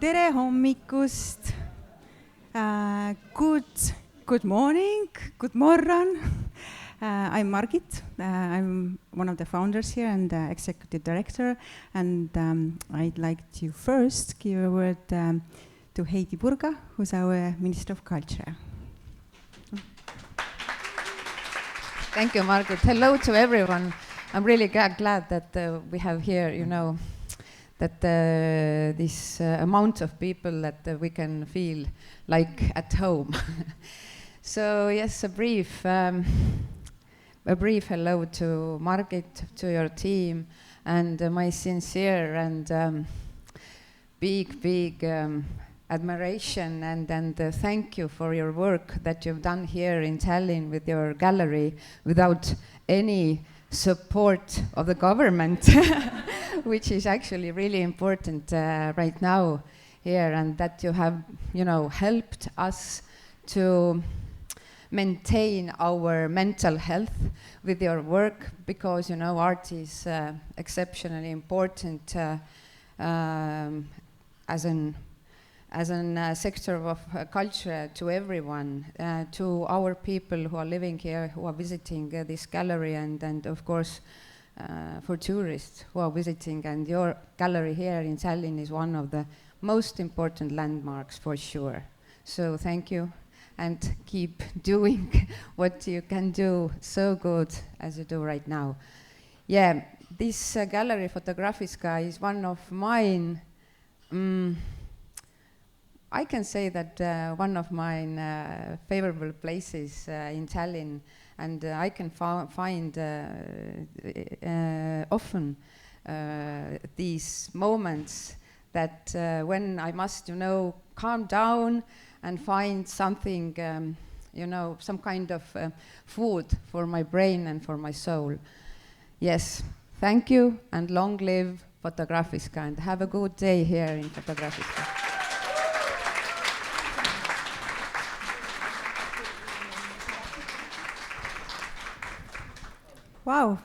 Tere hommikust! Good morning, good morning. I'm Margit. I'm one of the founders here and the executive director. And I'd like to first give a word to Heidy Purga, who's our Minister of Culture. Thank you, Margit. Hello to everyone. I'm really glad that we have here, that this amount of people that we can feel like at home. So yes, a brief hello to Margit, to your team, and my sincere and big admiration and thank you for your work that you've done here in Tallinn with your gallery without any support of the government, which is actually really important right now here, and that you have, helped us to maintain our mental health with your work, because, art is exceptionally important as a sector of culture to everyone, to our people who are living here, who are visiting this gallery, and of course for tourists who are visiting. And your gallery here in Tallinn is one of the most important landmarks for sure. So thank you, and keep doing what you can do so good as you do right now. Yeah, this gallery, Fotografiska, is one of mine. I can say that one of my favorable places in Tallinn, and I can find often these moments that when I must, calm down and find something, some kind of food for my brain and for my soul. Yes, thank you, and long live Fotografiska, and have a good day here in Fotografiska. Wow.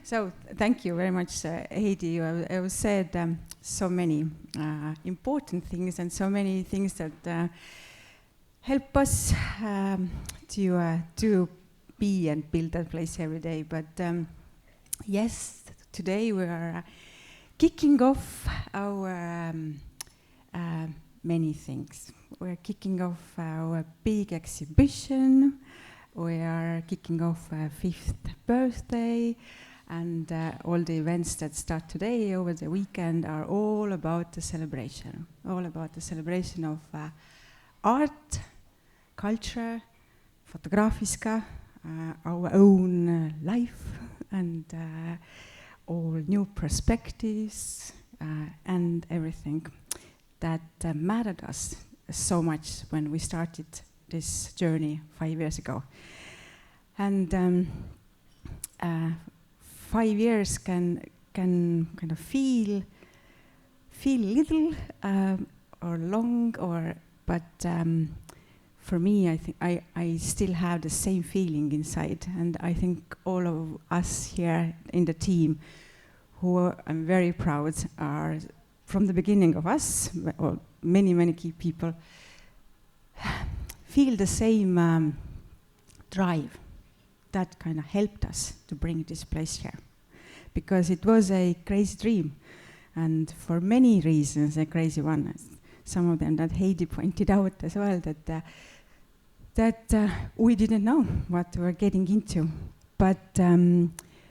So thank you very much, Heidi. You have said so many important things and so many things that help us to be and build that place every day. But yes, today we are kicking off our many things. We're kicking off our big exhibition. We are kicking off our 5th birthday, and all the events that start today over the weekend are all about the celebration. All about the celebration of art, culture, Fotografiska, our own life, and all new perspectives and everything that mattered us so much when we started this journey 5 years ago. And 5 years can kind of feel little or long, but for me, I think I still have the same feeling inside, and I think all of us here in the team, who I'm very proud are from the beginning of us, or many key people, feel the same drive that kind of helped us to bring this place here. Because it was a crazy dream, and for many reasons a crazy one. Some of them that Heidi pointed out as well, that we didn't know what we were getting into. But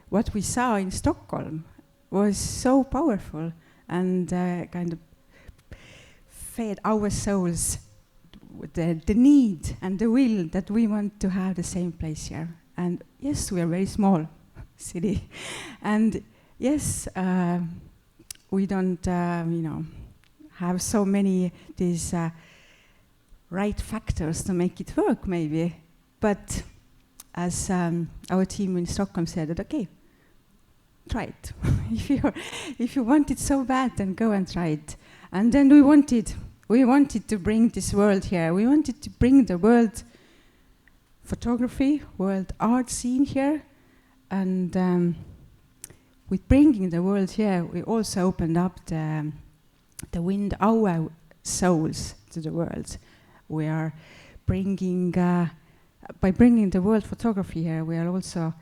what we saw in Stockholm was so powerful and kind of fed our souls the need and the will that we want to have the same place here. And yes, we are a very small city, and yes, we don't have so many these right factors to make it work maybe, but as our team in Stockholm said, that okay, try it. if you want it so bad, then go and try it. And then we wanted to bring this world here. We wanted to bring the world photography, world art scene here. And with bringing the world here, we also opened up the wind our souls to the world. We are bringing, by bringing the world photography here, we are also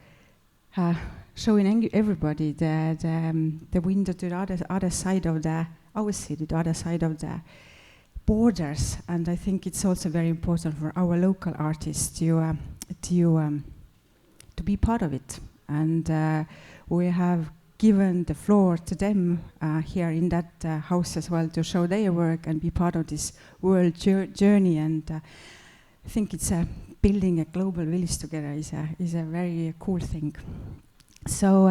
showing everybody the window to the other side of our city, the other side of the borders. And I think it's also very important for our local artists to be part of it. And we have given the floor to them here in that house as well to show their work and be part of this world journey. And I think it's building a global village together is a very cool thing. So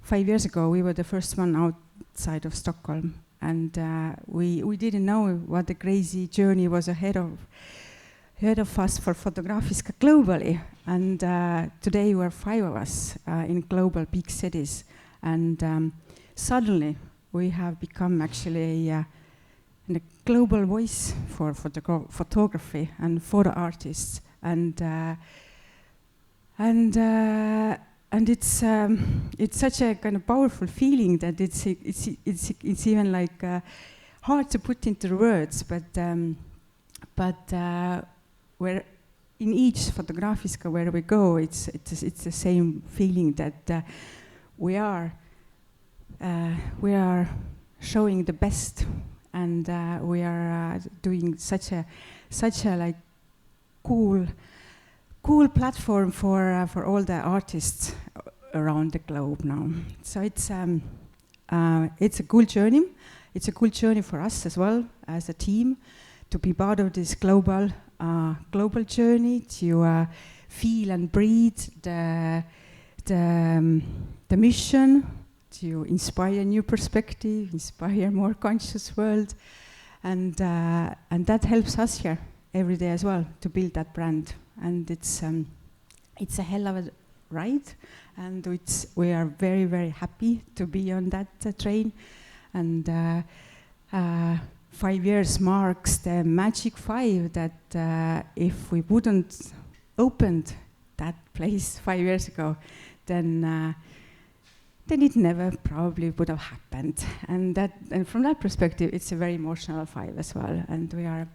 5 years ago we were the first one outside of Stockholm, and we didn't know what the crazy journey was ahead of us for Fotografiska globally. And today we're 5 of us in global big cities, and suddenly we have become actually a global voice for photography and photo artists, and it's such a kind of powerful feeling that it's even like hard to put into words, but where in each Fotografiska where we go, it's the same feeling that we are showing the best, and we are doing such a like cool platform for all the artists around the globe now. So it's a cool journey. It's a cool journey for us as well as a team to be part of this global journey, to feel and breathe the mission, to inspire new perspective, inspire more conscious world, and that helps us here every day as well to build that brand. And it's a hell of a ride, and we are very, very happy to be on that train. And 5 years marks the magic 5 that if we wouldn't opened that place 5 years ago, then it never probably would have happened. And from that perspective, it's a very emotional 5 as well. And we are.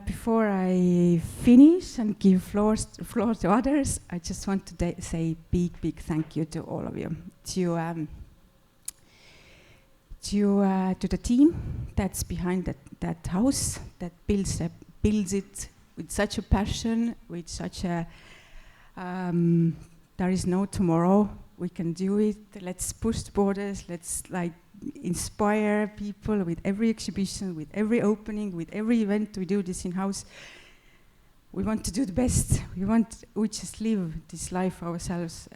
Before I finish and give floor to others, I just want to say big thank you to all of you, to the team that's behind that house, that builds it with such a passion, with such a there is no tomorrow, we can do it, let's push the borders, let's like inspire people with every exhibition, with every opening, with every event. We do this in-house. We want to do the best. We just live this life ourselves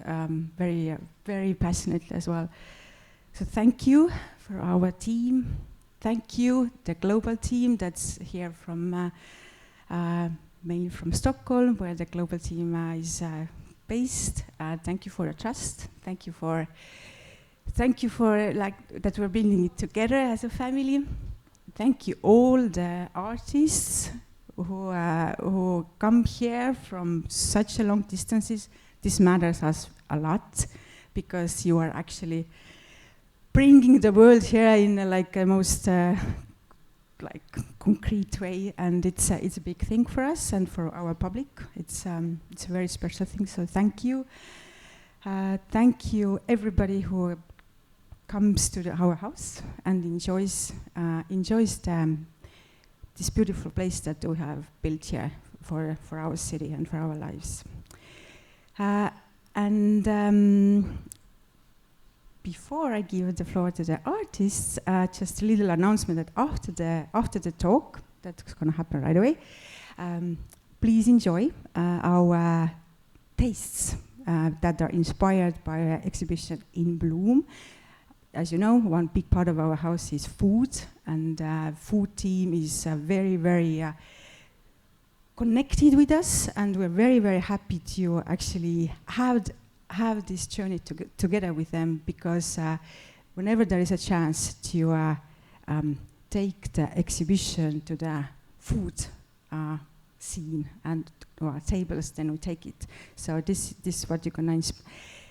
very, very passionately as well. So thank you for our team. Thank you, the global team that's here from mainly from Stockholm, where the global team is based. Thank you for your trust. Thank you for like that we're building it together as a family. Thank you all the artists who come here from such a long distances. This matters us a lot because you are actually bringing the world here in a most like concrete way, and it's a big thing for us and for our public. It's a very special thing. So thank you. Thank you everybody who comes to our house and enjoys this beautiful place that we have built here for our city and for our lives. Before I give the floor to the artists, just a little announcement that after the talk, that's going to happen right away, please enjoy our tastes that are inspired by our exhibition In Bloom. As you know, one big part of our house is food, and food team is very, very connected with us, and we're very, very happy to actually have this journey together with them, because whenever there is a chance to take the exhibition to the food scene and to our tables, then we take it. So this is what you're going to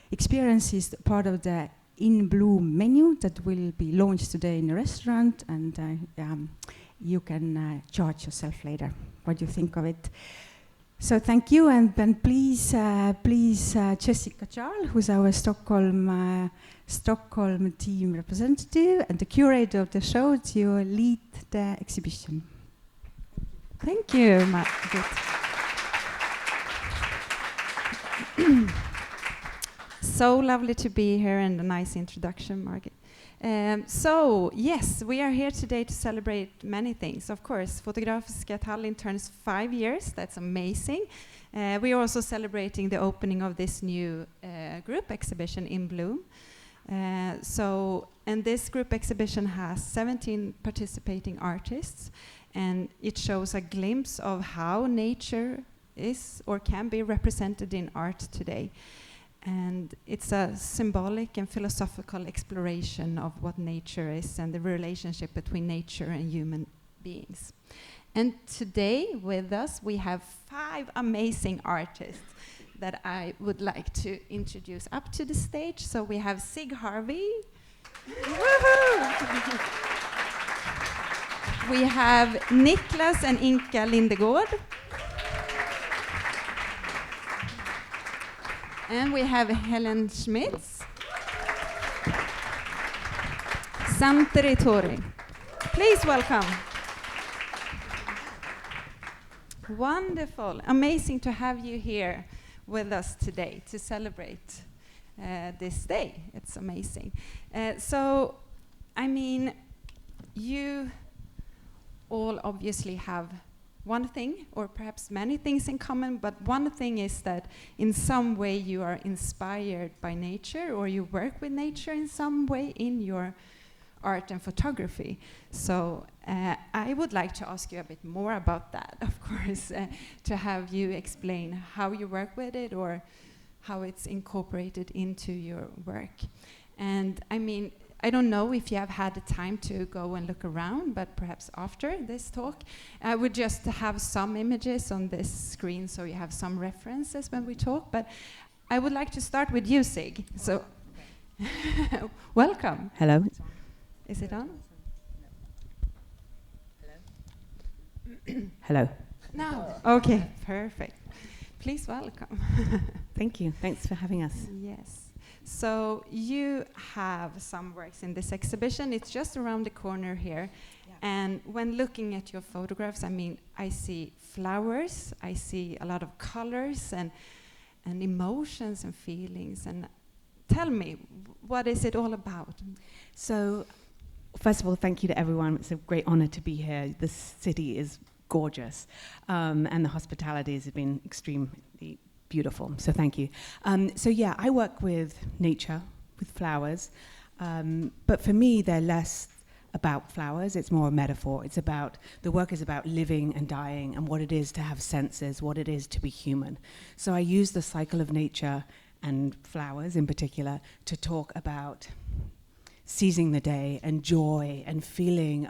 experience is part of the In Bloom menu that will be launched today in a restaurant, and you can charge yourself later. What do you think of it? So thank you, and then please, Jessica Jarl, who's our Stockholm team representative and the curator of the show, to lead the exhibition. Thank you, Margit. So lovely to be here, and a nice introduction, Margit. So, yes, we are here today to celebrate many things. Of course, Fotografiska Tallinn turns 5 years. That's amazing. We are also celebrating the opening of this new group exhibition in Bloom. And this group exhibition has 17 participating artists, and it shows a glimpse of how nature is or can be represented in art today. And it's a symbolic and philosophical exploration of what nature is and the relationship between nature and human beings. And today with us we have 5 amazing artists that I would like to introduce up to the stage. So we have Cig Harvey. We have Niclas and Inka Niclas. And we have Helene Schmitz. Santer Tuori. Please welcome. Wonderful. Amazing to have you here with us today to celebrate this day. It's amazing. So, I mean, you all obviously have one thing, or perhaps many things in common, but one thing is that in some way you are inspired by nature, or you work with nature in some way in your art and photography. So I would like to ask you a bit more about that, of course, to have you explain how you work with it or how it's incorporated into your work. And I mean, I don't know if you have had the time to go and look around, but perhaps after this talk, I would just have some images on this screen so you have some references when we talk. But I would like to start with you, Cig. So, welcome. Hello. Is it on? Hello. Hello. No. Okay, perfect. Please welcome. Thank you. Thanks for having us. Yes. So you have some works in this exhibition. It's just around the corner here. Yeah. And when looking at your photographs, I mean, I see flowers, I see a lot of colors and emotions and feelings. And tell me, what is it all about? So, first of all, thank you to everyone. It's a great honor to be here. This city is gorgeous, and the hospitality has been extremely beautiful, so thank you. So yeah, I work with nature, with flowers, but for me they're less about flowers, it's more a metaphor. It's about, the work is about living and dying and what it is to have senses, what it is to be human. So I use the cycle of nature and flowers in particular to talk about seizing the day and joy and feeling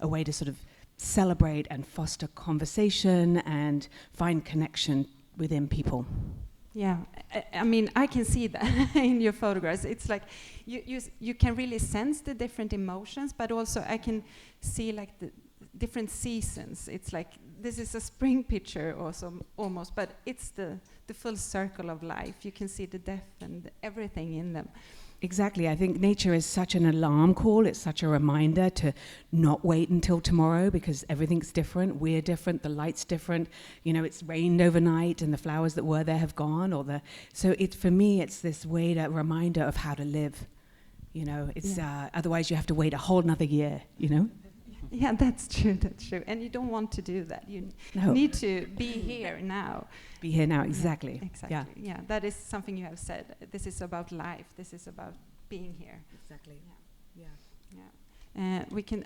a way to sort of celebrate and foster conversation and find connection within people. Yeah, I mean, I can see that in your photographs. It's like you can really sense the different emotions, but also I can see like the different seasons. It's like this is a spring picture also almost, but it's the full circle of life. You can see the death and everything in them. Exactly. I think nature is such an alarm call. It's such a reminder to not wait until tomorrow because everything's different. We're different. The light's different. You know, it's rained overnight and the flowers that were there have gone. So it's, for me, it's this way, a reminder of how to live. You know, it's otherwise you have to wait a whole another year, you know? Yeah, that's true, that's true. And you don't want to do that. You need to be here now. Be here now, exactly. Yeah, exactly, yeah. That is something you have said. This is about life. This is about being here. Exactly. Yeah.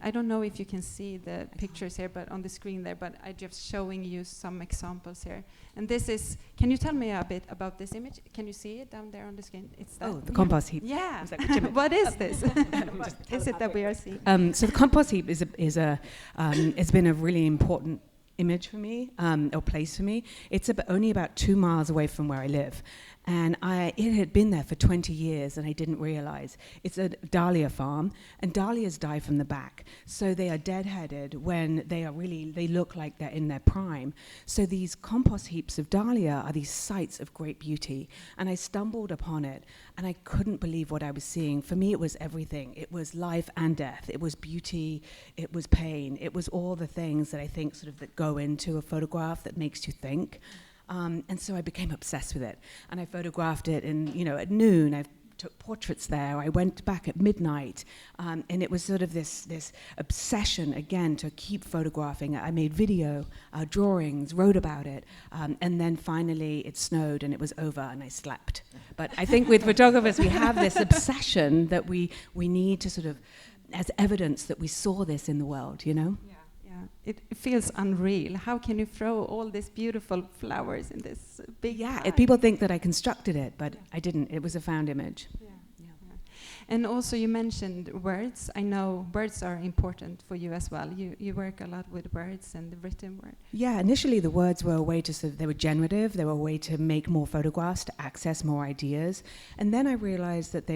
I don't know if you can see the pictures here, but on the screen there, but I'm just showing you some examples here. And this is, can you tell me a bit about this image? Can you see it down there on the screen? It's that. Oh, the compost heap. Yeah. What is this? What is it that we are seeing? So the compost heap it's been a really important image for me, or place for me. It's only about 2 miles away from where I live. And it had been there for 20 years, and I didn't realize. It's a dahlia farm, and dahlias die from the back. So they are deadheaded when they look like they're in their prime. So these compost heaps of dahlia are these sites of great beauty. And I stumbled upon it, and I couldn't believe what I was seeing. For me, it was everything. It was life and death. It was beauty. It was pain. It was all the things that I think sort of that go into a photograph that makes you think. And so I became obsessed with it. And I photographed it at noon. I took portraits there. I went back at midnight. And it was sort of this obsession, again, to keep photographing. I made video, drawings, wrote about it. And then finally it snowed and it was over and I slept. But I think with photographers, we have this obsession that we need to sort of, as evidence that we saw this in the world, you know? Yeah. It feels unreal. How can you throw all these beautiful flowers in this big pile? People think that I constructed it, but I didn't. It was a found image. Yeah. And also you mentioned words. I know words are important for you as well. You work a lot with words and the written word. Yeah, initially the words were a way to they were generative. They were a way to make more photographs, to access more ideas. And then I realized that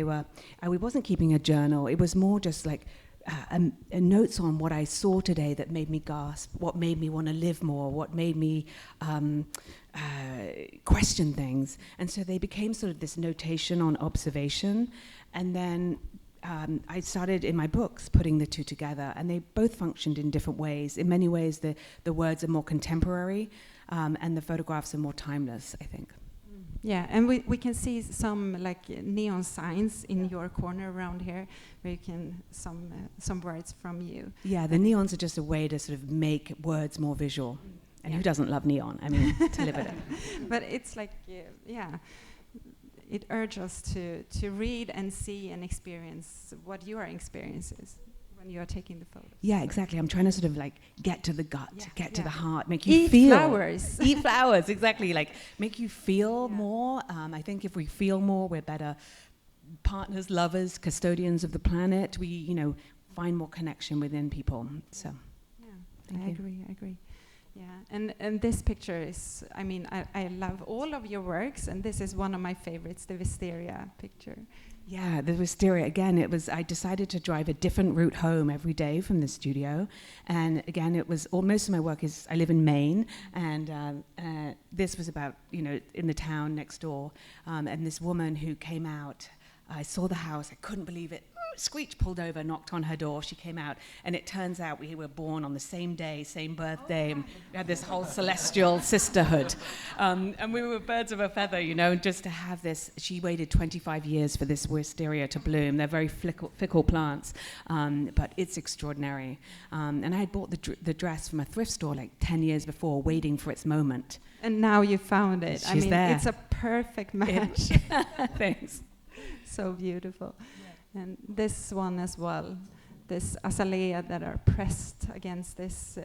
I wasn't keeping a journal. It was more just like notes on what I saw today that made me gasp, what made me want to live more, what made me question things. And so they became sort of this notation on observation. And then I started in my books putting the two together, and they both functioned in different ways. In many ways, the words are more contemporary, and the photographs are more timeless, I think. Yeah, and we can see some like neon signs in your corner around here, where you can some words from you. Yeah, the neons are just a way to sort of make words more visual. And who doesn't love neon? I mean, to live it. But it's like, it urges us to read and see and experience what your experience is when you are taking the photos. Yeah, exactly. I'm trying to sort of like get to the gut, get to the heart, make you feel. Eat flowers. Eat flowers, exactly. Like make you feel more. I think if we feel more, we're better partners, lovers, custodians of the planet. We, find more connection within people. So, I agree. Yeah, and this picture is, I love all of your works, and this is one of my favorites, the wisteria picture. Yeah, the wisteria, again, I decided to drive a different route home every day from the studio. And again, most of my work I live in Maine, and this was about, in the town next door. And this woman who came out, I saw the house, I couldn't believe it. Screech, pulled over, knocked on her door, she came out, and it turns out we were born on the same day, same birthday, and we had this whole celestial sisterhood. And we were birds of a feather, just to have this. She waited 25 years for this wisteria to bloom. They're very fickle plants, but it's extraordinary. And I had bought the dress from a thrift store like 10 years before, waiting for its moment. And now you found it. She's there. It's a perfect match. Thanks. So beautiful. And this one as well, this azalea that are pressed against this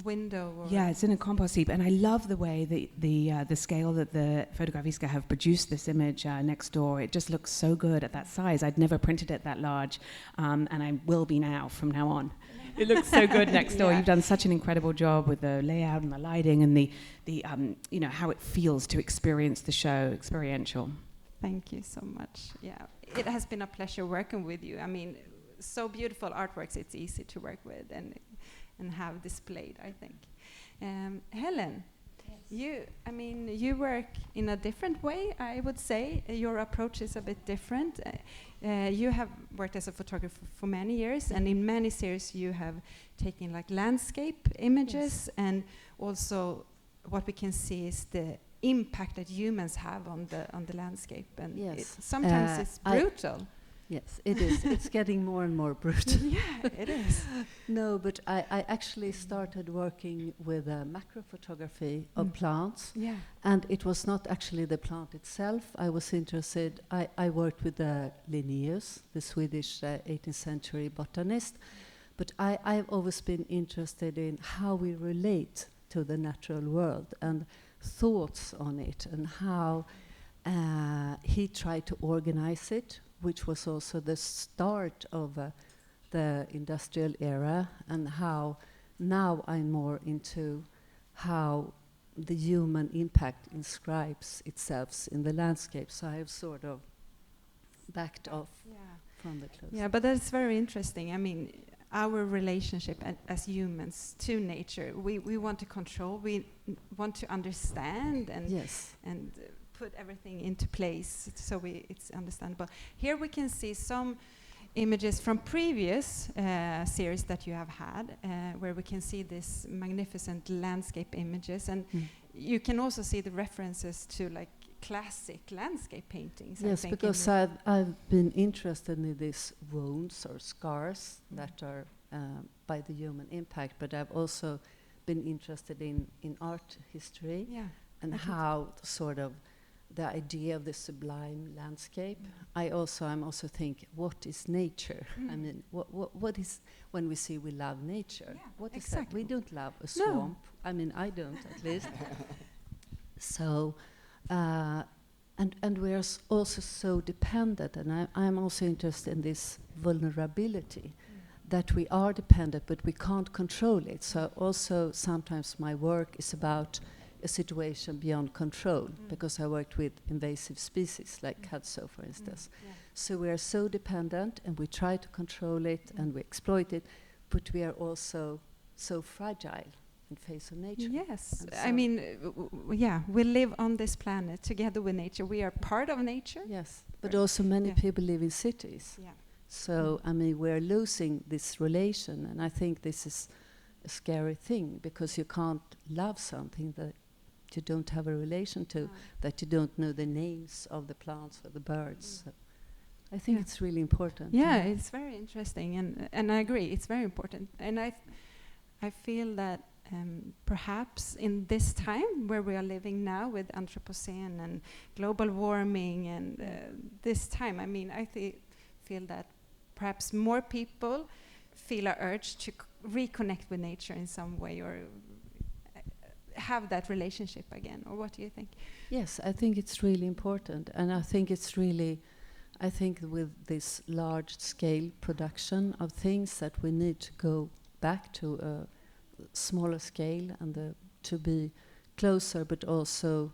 window. Yeah, it's in a compost heap, and I love the way the scale that the Fotografiska have produced this image next door. It just looks so good at that size. I'd never printed it that large, and I will be now from now on. It looks so good next door. You've done such an incredible job with the layout and the lighting and the how it feels to experience the show, experiential. Thank you so much. Yeah, it has been a pleasure working with you. So beautiful artworks. It's easy to work with and have displayed, I think. Helen, yes. You work in a different way, I would say. Your approach is a bit different. You have worked as a photographer for many years, and in many series you have taken like landscape images, and also what we can see is the impact that humans have on the landscape, and sometimes it's brutal. Yes, it is. It's getting more and more brutal. Yeah, it is. No, but I actually started working with macro photography of plants, and it was not actually the plant itself. I was interested. I worked with Linnaeus, the Swedish 18th century botanist, but I've always been interested in how we relate to the natural world and thoughts on it, and how he tried to organize it, which was also the start of the industrial era, and how now I'm more into how the human impact inscribes itself in the landscape. So I have sort of backed off from the close. Yeah, but that's very interesting. I mean, our relationship as humans to nature, we want to control, we want to understand and put everything into place so it's understandable. Here we can see some images from previous series that you have had, where we can see this magnificent landscape images, and you can also see the references to like classic landscape paintings. Yes, because I've been interested in these wounds or scars that are by the human impact, but I've also been interested in art history and how sort of the idea of the sublime landscape. I'm also thinking, what is nature? I mean, what is, when we say we love nature, what is that? We don't love a swamp. I mean, I don't, at least. So, and we're also so dependent, and I'm also interested in this vulnerability, that we are dependent, but we can't control it. So also sometimes my work is about a situation beyond control, because I worked with invasive species like kudzu, for instance. So we are so dependent, and we try to control it, and we exploit it, but we are also so fragile in face of nature. Yes, I mean, we live on this planet together with nature. We are part of nature. Yes, but also many people live in cities. So, I mean, we're losing this relation, and I think this is a scary thing, because you can't love something that you don't have a relation to, that you don't know the names of the plants or the birds. So I think it's really important. Yeah, it's very interesting, and I agree, it's very important. And I feel that perhaps in this time where we are living now with Anthropocene and global warming and this time, I mean, I feel that perhaps more people feel an urge to reconnect with nature in some way, or have that relationship again. Or what do you think? Yes, I think it's really important, and I think with this large scale production of things, that we need to go back to a smaller scale and to be closer, but also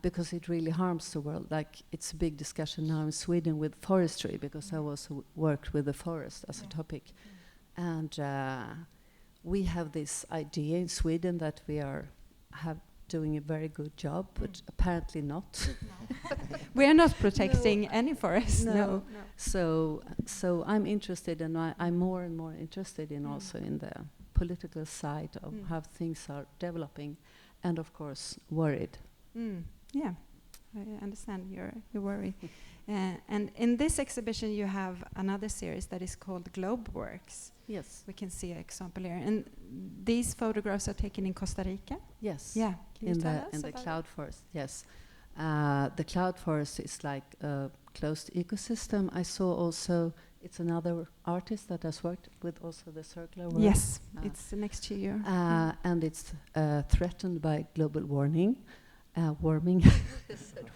because it really harms the world. Like, it's a big discussion now in Sweden with forestry, because I also worked with the forest as a topic. And we have this idea in Sweden that we are doing a very good job, but apparently not. We are not protecting any forest. No. So I'm interested, and I'm more and more interested in also in the political side of how things are developing, and of course worried. Yeah, I understand your worry. And in this exhibition you have another series that is called Globe Works. Yes. We can see an example here. And these photographs are taken in Costa Rica? Yes. Yeah. Can you tell us in the about cloud forest, yes. The cloud forest is like a closed ecosystem. I saw also, it's another artist that has worked with also the circular work. Yes, it's next to you. And it's threatened by global warming.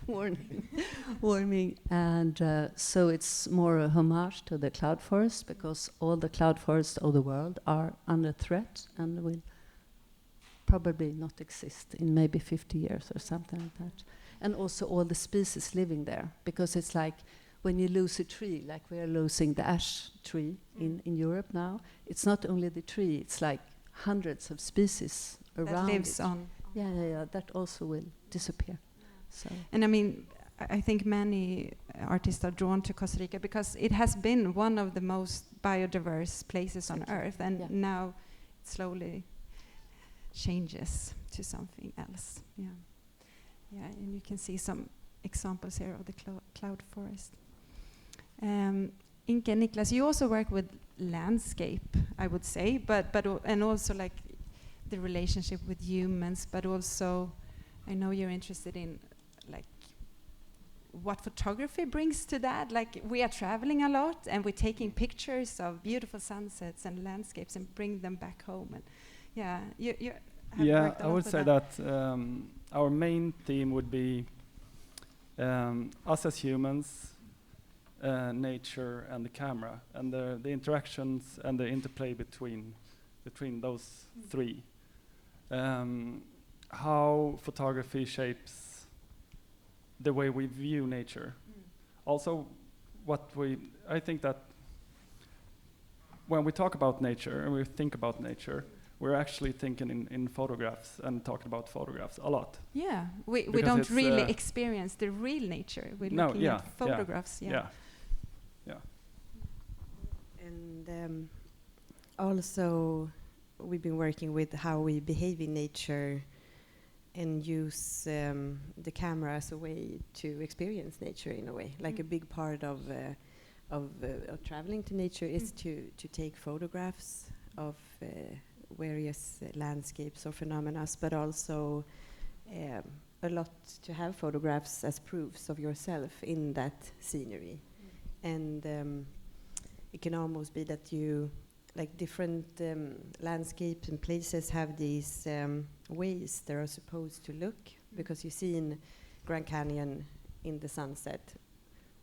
Warming, and so it's more a homage to the cloud forest, because all the cloud forests of the world are under threat and will probably not exist in maybe 50 years or something like that. And also all the species living there, because it's like when you lose a tree, like we are losing the ash tree in Europe now, it's not only the tree, it's like hundreds of species around that lives it. on. Yeah, that also will disappear. So. And I mean, I think many artists are drawn to Costa Rica because it has been one of the most biodiverse places on Earth, and now it slowly changes to something else. Yeah, and you can see some examples here of the cloud forest. Inka Niclas, you also work with landscape, I would say, and also like the relationship with humans, but also I know you're interested in like what photography brings to that. Like, we are traveling a lot and we're taking pictures of beautiful sunsets and landscapes and bring them back home. And you have worked a lot I would with say that our main theme would be us as humans, nature and the camera, and the interactions and the interplay between those three. how photography shapes the way we view nature. Also, I think that when we talk about nature and we think about nature, we're actually thinking in photographs and talking about photographs a lot. Yeah, we Because don't really experience the real nature. We're looking at photographs. Yeah. And also, we've been working with how we behave in nature and use the camera as a way to experience nature in a way. Like a big part of traveling to nature is to take photographs of various landscapes or phenomena, but also a lot to have photographs as proofs of yourself in that scenery. And it can almost be that you, like different landscapes and places have these ways they are supposed to look, because you see in Grand Canyon in the sunset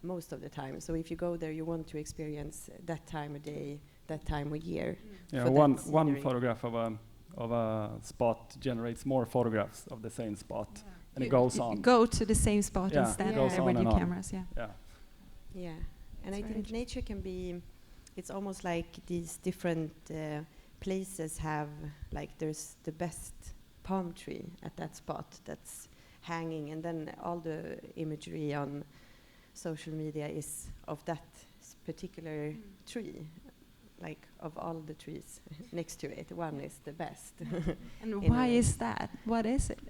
most of the time. So if you go there, you want to experience that time of day, that time of year. Yeah, one photograph of a spot generates more photographs of the same spot, and it goes on. Go to the same spot and stand there with your cameras. Yeah, and I think nature can be. It's almost like these different places have, like there's the best palm tree at that spot that's hanging, and then all the imagery on social media is of that particular tree, like of all the trees next to it, one is the best. And why is that? What is it?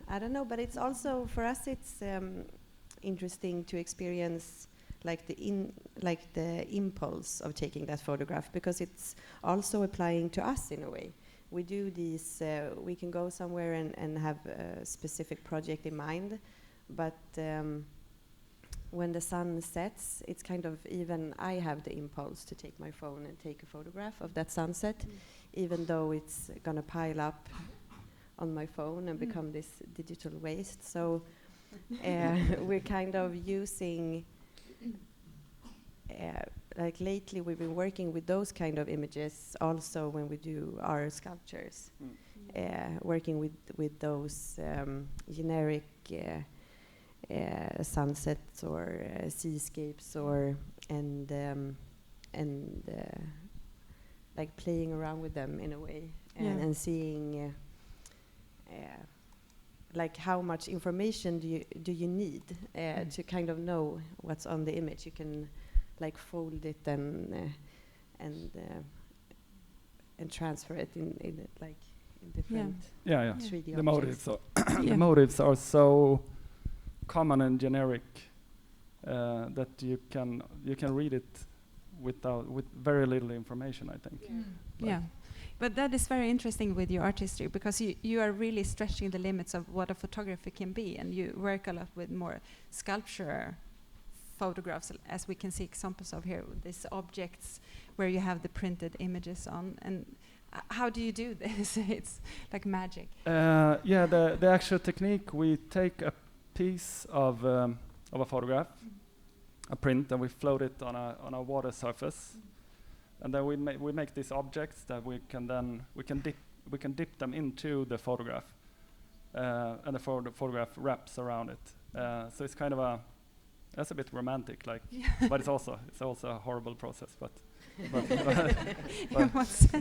I don't know, but it's also, for us, it's interesting to experience like the impulse of taking that photograph, because it's also applying to us in a way. We do these, we can go somewhere and have a specific project in mind, but when the sun sets, it's kind of, even I have the impulse to take my phone and take a photograph of that sunset, even though it's gonna pile up on my phone and become this digital waste. So we're kind of using, like lately we've been working with those kind of images also when we do our sculptures, working with those generic sunsets or seascapes, or and like playing around with them in a way, and seeing like how much information do you need to kind of know what's on the image. You can like fold it and transfer it in like in different 3D the motives the motives are so common and generic that you can read it with very little information, I think. But that is very interesting with your artistry, because you are really stretching the limits of what a photography can be, and you work a lot with more sculpture photographs, as we can see examples of here, with these objects where you have the printed images on. And how do you do this? It's like magic. The actual technique, we take a piece of a photograph, a print, and we float it on a water surface. And then we make these objects that we can dip them into the photograph, and the photograph wraps around it. So it's kind of that's a bit romantic, like, but it's also a horrible process. But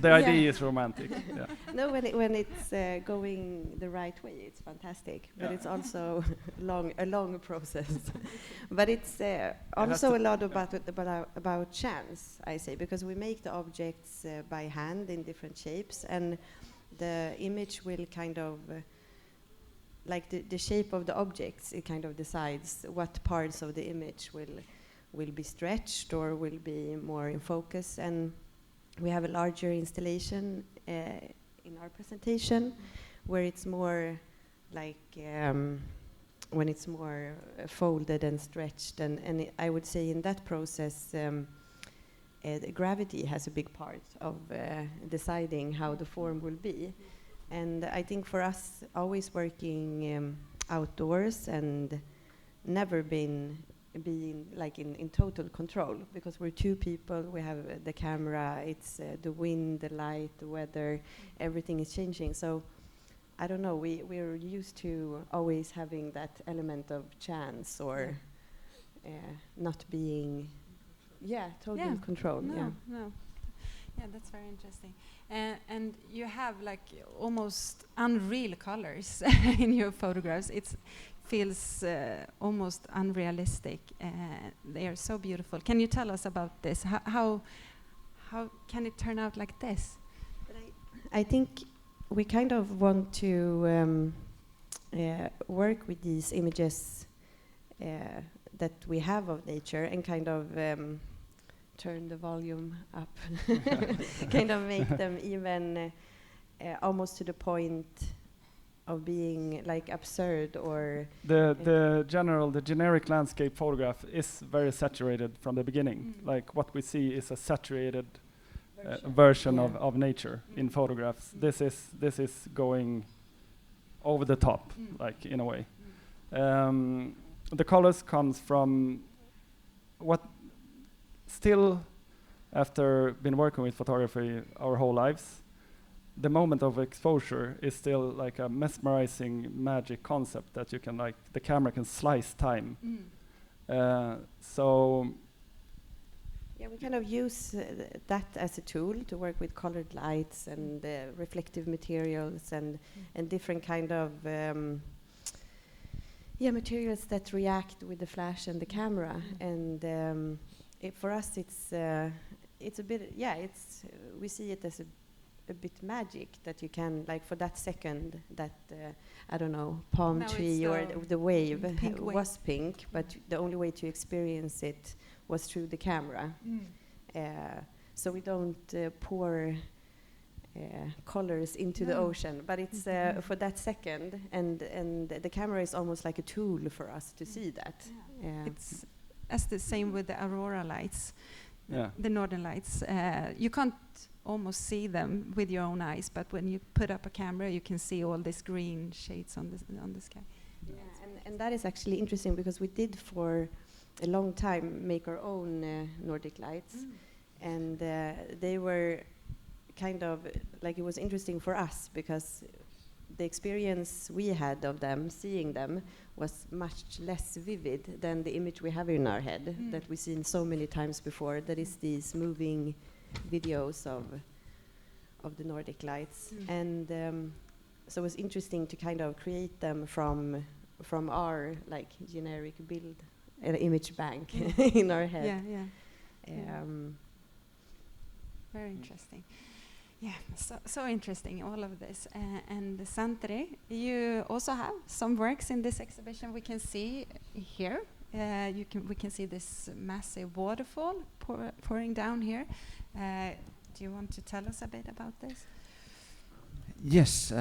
the idea is romantic. Yeah. No, when it's going the right way, it's fantastic. But it's also a long process. But it's also a lot about chance, I say, because we make the objects by hand in different shapes, and the image will kind of like the shape of the objects. It kind of decides what parts of the image will be stretched or will be more in focus. And we have a larger installation in our presentation, where it's more like when it's more folded and stretched, and I would say in that process the gravity has a big part of deciding how the form will be. And I think for us, always working outdoors and never being like in total control, because we're two people, we have the camera, it's the wind, the light, the weather, everything is changing. So I don't know, we're used to always having that element of chance or not being, total control. No. Yeah, that's very interesting. And you have like almost unreal colors in your photographs. It feels almost unrealistic. They are so beautiful. Can you tell us about this? How can it turn out like this? But I think we kind of want to work with these images that we have of nature and kind of turn the volume up, kind of make them even almost to the point of being like absurd or the generic landscape photograph is very saturated from the beginning. Like what we see is a saturated version of nature in photographs. This is going over the top, like in a way. The colors comes from what still, after been working with photography our whole lives, the moment of exposure is still like a mesmerizing magic concept that you can like, the camera can slice time. So yeah, we kind of use that as a tool to work with colored lights and reflective materials and different kind of materials that react with the flash and the camera. And for us, it's a bit, we see it as a bit magic that you can, like for that second, that, I don't know, palm now tree or the wave was pink, but the only way to experience it was through the camera. So we don't pour colors into the ocean, but it's for that second, and the camera is almost like a tool for us to see that. It's as the same with the aurora lights, the northern lights. You can't almost see them with your own eyes, but when you put up a camera, you can see all these green shades on the sky. And that is actually interesting because we did for a long time make our own Nordic lights, and they were kind of like, it was interesting for us because the experience we had of them, seeing them, was much less vivid than the image we have in our head that we've seen so many times before. That is these moving videos of the Nordic lights, and so it was interesting to kind of create them from our like generic build image bank in our head. Very interesting. Yeah, so interesting, all of this. And Santer, you also have some works in this exhibition. We can see here. We can see this massive waterfall pouring down here. Do you want to tell us a bit about this? Yes.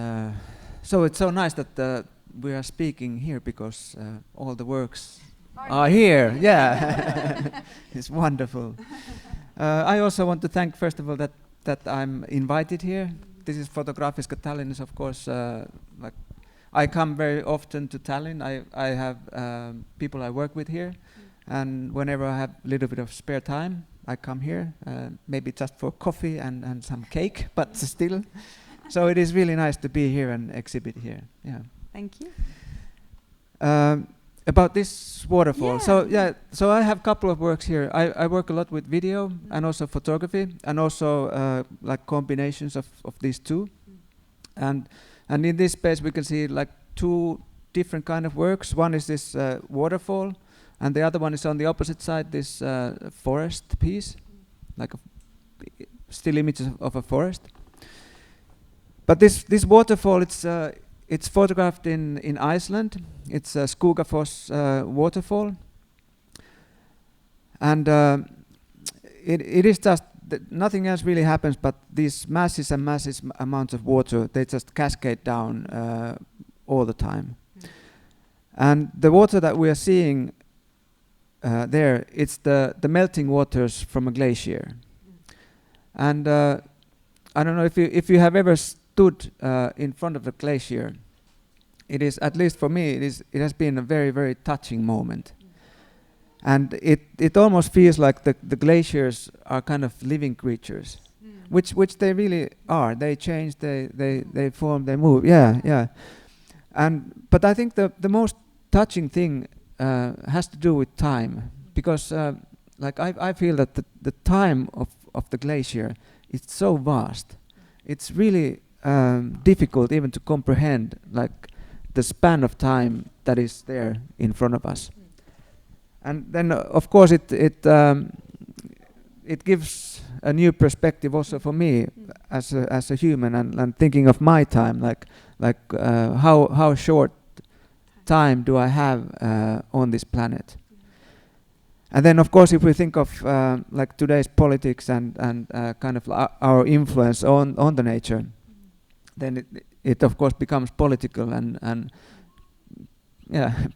So it's so nice that we are speaking here because all the works are here. Yeah, it's wonderful. I also want to thank, first of all, that I'm invited here. This is Fotografiska Tallinn is, of course, like I come very often to Tallinn. I have people I work with here, and whenever I have a little bit of spare time, I come here, maybe just for coffee and some cake, but still. So it is really nice to be here and exhibit here. Yeah. Thank you. About this waterfall. So I have a couple of works here. I work a lot with video and also photography, and also like combinations of these two. And in this space we can see like two different kind of works. One is this waterfall, and the other one is on the opposite side, this forest piece, like still images of a forest. But this waterfall, it's photographed in Iceland. It's a Skogafoss waterfall, and it is just nothing else really happens. But these massive amounts of water, they just cascade down all the time. And the water that we are seeing there, it's the melting waters from a glacier. And I don't know if you have ever stood in front of a glacier. It is, at least for me, it has been a very, very touching moment. And it almost feels like the glaciers are kind of living creatures. which they really are. They change, they form, they move. Yeah. But I think the most touching thing has to do with time, because like I feel that the time of the glacier is so vast. It's really difficult even to comprehend like the span of time that is there in front of us. And then of course it gives a new perspective also for me as a human, and thinking of my time, like how short time do I have on this planet. And then of course if we think of like today's politics and kind of our influence on the nature, then it of course becomes political and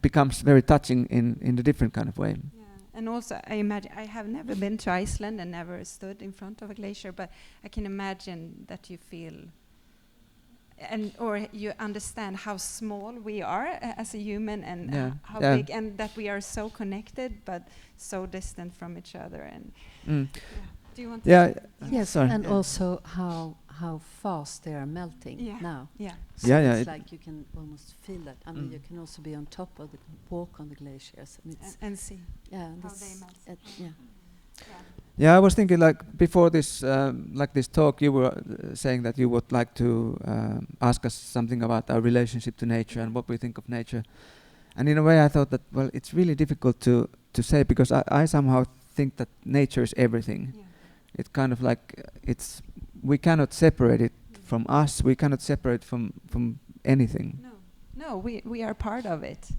becomes very touching in a different kind of way. Yeah. And also I imagine, I have never been to Iceland and never stood in front of a glacier, but I can imagine that you feel or you understand how small we are as a human, and how big, and that we are so connected but so distant from each other. And do you want to say? Yes, sorry. and also how fast they are melting now. So Yeah, it's like you can almost feel that. I mean, you can also be on top of walk on the glaciers and see how they melt. Yeah, I was thinking like before this like this talk, you were saying that you would like to ask us something about our relationship to nature and what we think of nature. And in a way I thought that, well, it's really difficult to say, because I somehow think that nature is everything. It's kind of like we cannot separate it from us, we cannot separate from anything. No, we are part of it.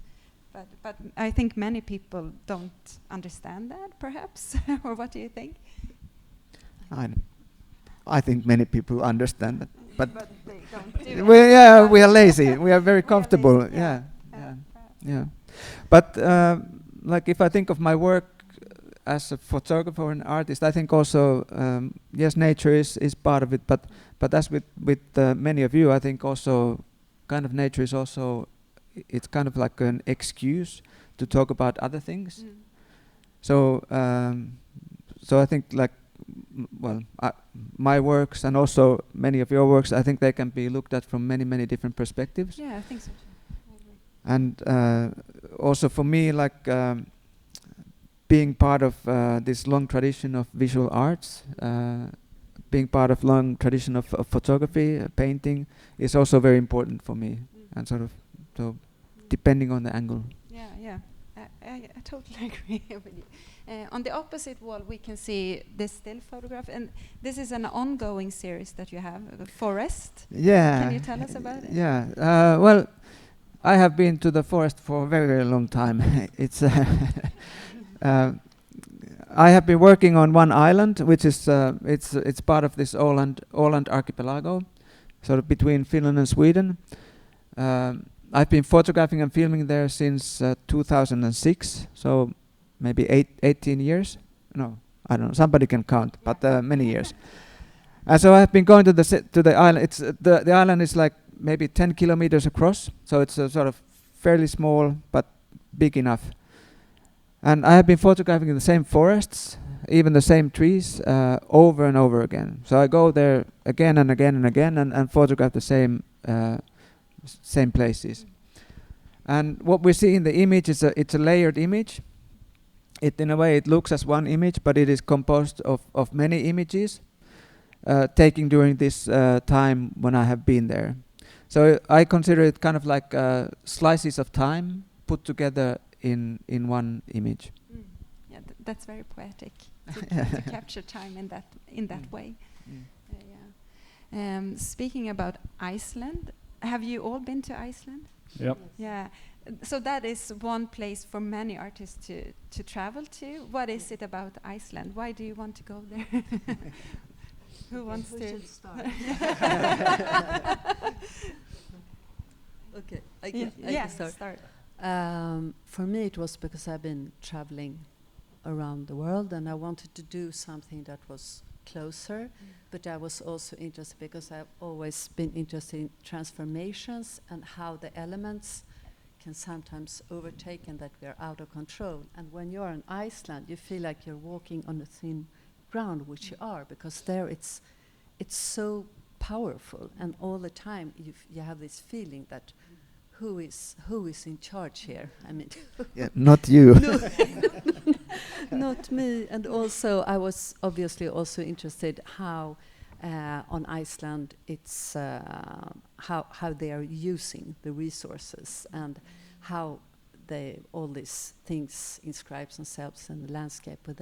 But I think many people don't understand that, perhaps. Or what do you think? I think many people understand that, but they don't do it. We are lazy. We are very comfortable. Yeah. But like if I think of my work as a photographer and artist, I think also yes, nature is part of it. But as with many of you, I think also kind of nature is also, it's kind of like an excuse to talk about other things. So I think like my works and also many of your works, I think they can be looked at from many different perspectives. Yeah, I think so too. I agree. And also for me, like being part of this long tradition of visual arts, being part of long tradition of photography, painting, is also very important for me. And sort of so depending on the angle. Yeah. I totally agree with you. On the opposite wall, we can see this still photograph, and this is an ongoing series that you have, the forest. Yeah. Can you tell us about it? Yeah. Well, I have been to the forest for a very long time. It's I have been working on one island, which is it's part of this Åland archipelago, sort of between Finland and Sweden. I've been photographing and filming there since 2006, so maybe 18 years. No, I don't know. Somebody can count, but many years. And so I've been going to the island. It's the island is like maybe 10 kilometers across, so it's a sort of fairly small but big enough. And I have been photographing the same forests, even the same trees, over and over again. So I go there again and again and again and photograph the same places. And what we see in the image is it's a layered image. In a way it looks as one image, but it is composed of many images taken during this time when I have been there. So I consider it kind of like slices of time put together in one image. Yeah, that's very poetic to capture time in that way. Speaking about Iceland, have you all been to Iceland? Yep. Yeah. So that is one place for many artists to travel to. What is it about Iceland? Why do you want to go there? Who wants to should start? Okay, I can start. For me, it was because I've been traveling around the world, and I wanted to do something that was closer. But I was also interested because I've always been interested in transformations and how the elements can sometimes overtake and that we are out of control. And when you're in Iceland, you feel like you're walking on a thin ground, which you are, because there it's it's so powerful, and all the time you have this feeling that who is in charge here? I mean, yeah, not you. Not me. And also, I was obviously also interested how on Iceland it's how they are using the resources and how all these things inscribe themselves in the landscape with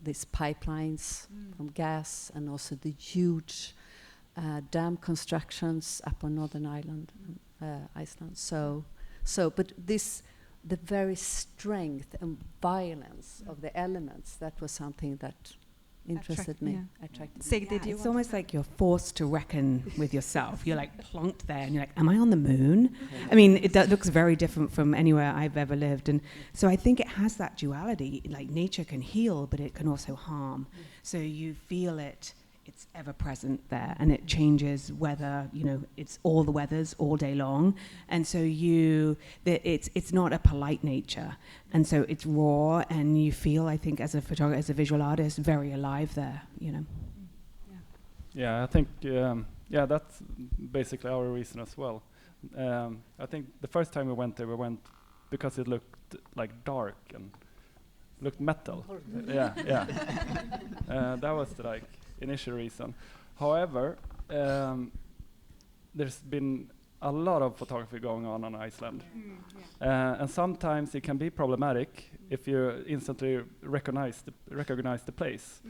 these pipelines from gas, and also the huge dam constructions up on Northern Ireland, Iceland. But the very strength and violence of the elements, that was something that attracted me. Cig, did you? It's almost like you're forced to reckon with yourself. You're like plonked there, and you're like, "Am I on the moon?" I mean, it looks very different from anywhere I've ever lived, and so I think it has that duality. Like nature can heal, but it can also harm. So you feel it. It's ever present there, and it changes weather. It's all the weathers all day long, and so it's not a polite nature, and so it's raw, and you feel, I think, as a photographer, as a visual artist, very alive there. Yeah, I think that's basically our reason as well. I think the first time we went there, we went because it looked like dark and looked metal. Yeah. That was the initial reason. However, there's been a lot of photography going on Iceland, and sometimes it can be problematic if you instantly recognize the place,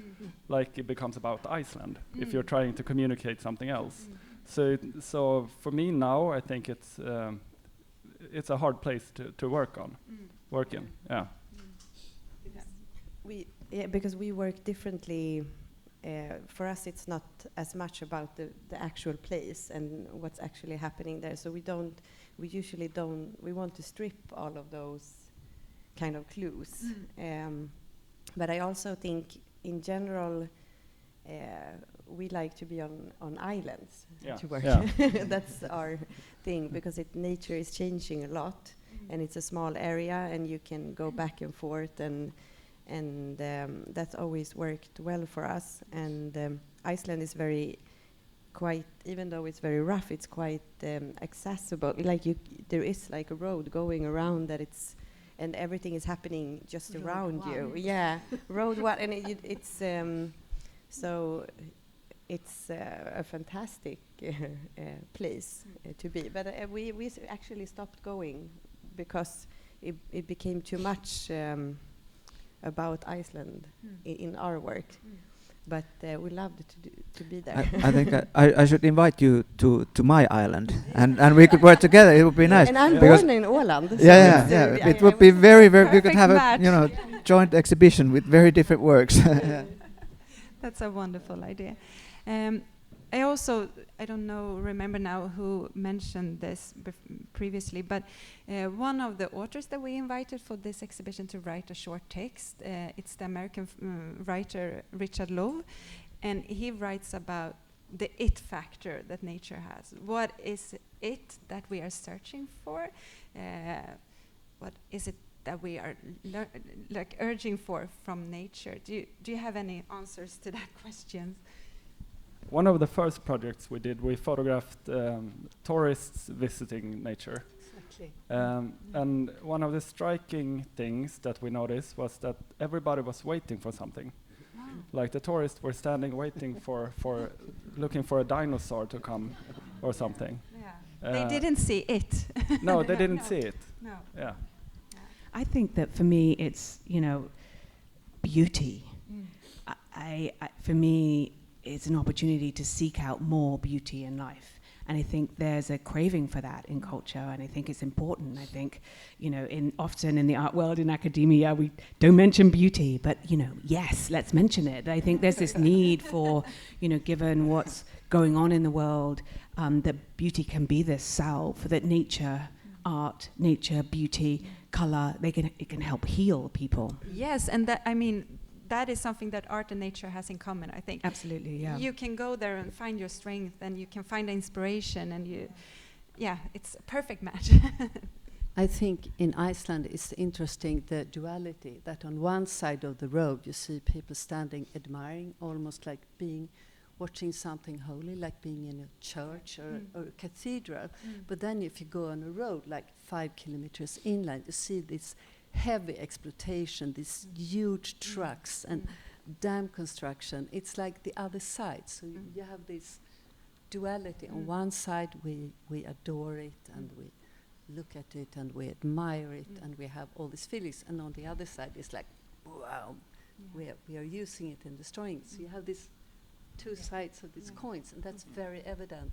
like it becomes about Iceland if you're trying to communicate something else. So for me now, I think it's a hard place to work in. Yeah. Because we work differently. For us, it's not as much about the actual place and what's actually happening there. So we usually don't. We want to strip all of those kind of clues. But I also think, in general, we like to be on islands to work. Yeah. That's our thing, because nature is changing a lot, and it's a small area, and you can go back and forth, and that's always worked well for us. And Iceland is quite, even though it's very rough, it's quite accessible. There is like a road going around and everything is happening just road around you. Yeah, road one, and it's so it's a fantastic place to be. But we actually stopped going because it became too much. About Iceland in our work, but we loved to be there. I think I should invite you to my island, and we could work together. It would be nice. And I'm born in Åland. Yeah. It would be very, very. We could have a joint exhibition with very different works. That's a wonderful idea. I don't remember now who mentioned this previously, but one of the authors that we invited for this exhibition to write a short text, it's the American writer Richard Love, and he writes about the it factor that nature has. What is it that we are searching for? What is it that we are urging for from nature? Do you have any answers to that question? One of the first projects we did, we photographed tourists visiting nature. Exactly. And one of the striking things that we noticed was that everybody was waiting for something. Like the tourists were standing waiting for looking for a dinosaur to come or something. Yeah. They didn't see it. No, they didn't see it. No. Yeah. I think that for me it's, beauty. For me, it's an opportunity to seek out more beauty in life. And I think there's a craving for that in culture, and I think it's important. I think, often in the art world, in academia, we don't mention beauty, but, yes, let's mention it. I think there's this need for, given what's going on in the world, that beauty can be this salve, that nature, art, nature, beauty, color, it can help heal people. Yes, and that is something that art and nature has in common, I think. Absolutely, yeah. You can go there and find your strength, and you can find inspiration, and it's a perfect match. I think in Iceland it's interesting, the duality, that on one side of the road you see people standing admiring, almost like being watching something holy, like being in a church or a cathedral. But then if you go on a road like 5 kilometers inland, you see this heavy exploitation, these huge trucks and dam construction. It's like the other side. So you have this duality. On one side we adore it and we look at it and we admire it and we have all these feelings. And on the other side it's like, wow, we are using it and destroying it. So you have these two sides of these coins, and that's very evident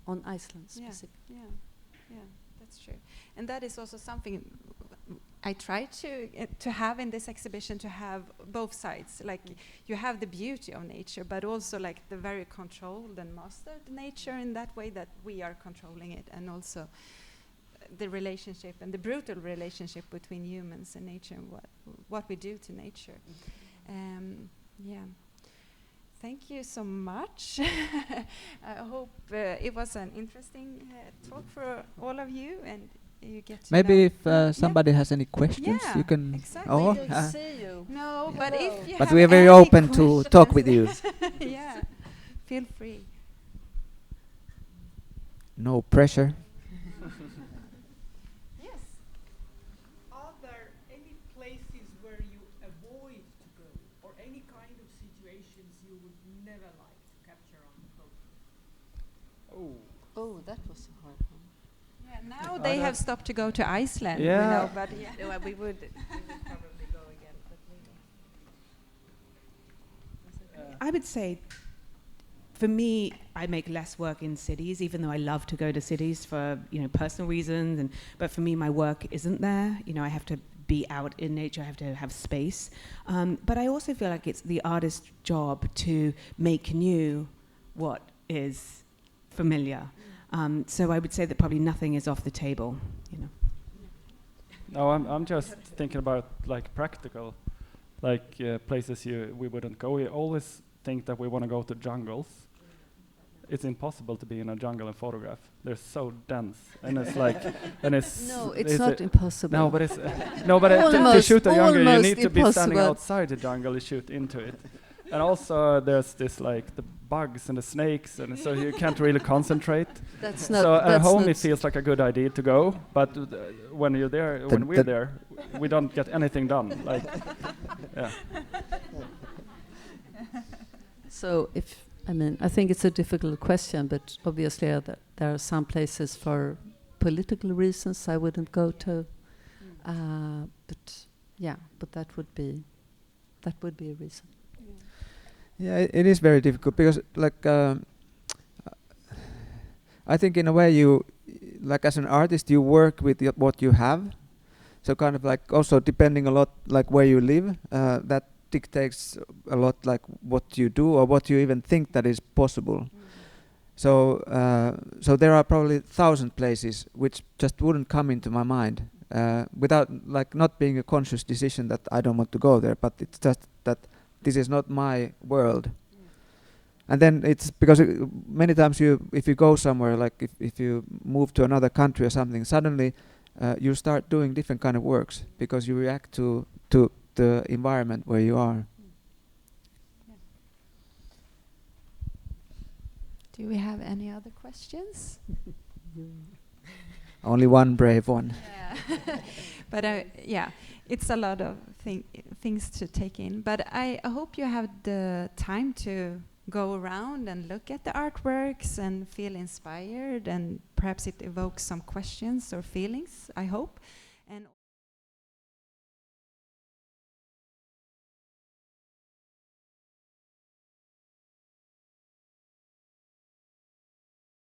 on Iceland specifically. Yeah, that's true. And that is also something I try to have in this exhibition, to have both sides. Like you have the beauty of nature, but also like the very controlled and mastered nature in that way that we are controlling it, and also the relationship and the brutal relationship between humans and nature, and what we do to nature. Thank you so much. I hope it was an interesting talk for all of you, and you get to maybe if somebody has any questions, you can. Exactly. Oh, We don't see you. no, but if you but have we are very any open to talk with you. yeah, feel free. No pressure. Yes. Are there any places where you avoid to go, or any kind of situations you would never like to capture on the photo? Oh, that was a hard one. Yeah, now they have stopped to go to Iceland. Yeah. You know, but No, we would probably go again, but maybe. I would say, for me, I make less work in cities, even though I love to go to cities for personal reasons. But for me, my work isn't there. I have to be out in nature. I have to have space. But I also feel like it's the artist's job to make new what is familiar. So I would say that probably nothing is off the table. No, I'm just thinking about like practical, like places we wouldn't go. We always think that we want to go to jungles. It's impossible to be in a jungle and photograph. They're so dense, and it's like, No, it's not impossible. No, but it's to shoot a jungle, you need to be standing impossible. outside the jungle to shoot into it. And also there's this like the bugs and the snakes, and so you can't really concentrate. That's not. So at that's home not it feels like a good idea to go, but when you're there, when we're there, we don't get anything done. Like, yeah. So I think it's a difficult question, but obviously there are some places for political reasons I wouldn't go to. But that would be a reason. Yeah, it is very difficult because, like, I think in a way you, like as an artist, you work with what you have. So kind of like also depending a lot, like where you live, that dictates a lot, like what you do or what you even think that is possible. So there are probably 1,000 places which just wouldn't come into my mind without like not being a conscious decision that I don't want to go there, but it's just that this is not my world. And then it's because many times if you go somewhere, like if you move to another country or something, suddenly you start doing different kind of works because you react to the environment where you are. Do we have any other questions? Only one brave one. Yeah. But it's a lot of things to take in. But I hope you have the time to go around and look at the artworks and feel inspired, and perhaps it evokes some questions or feelings, I hope. And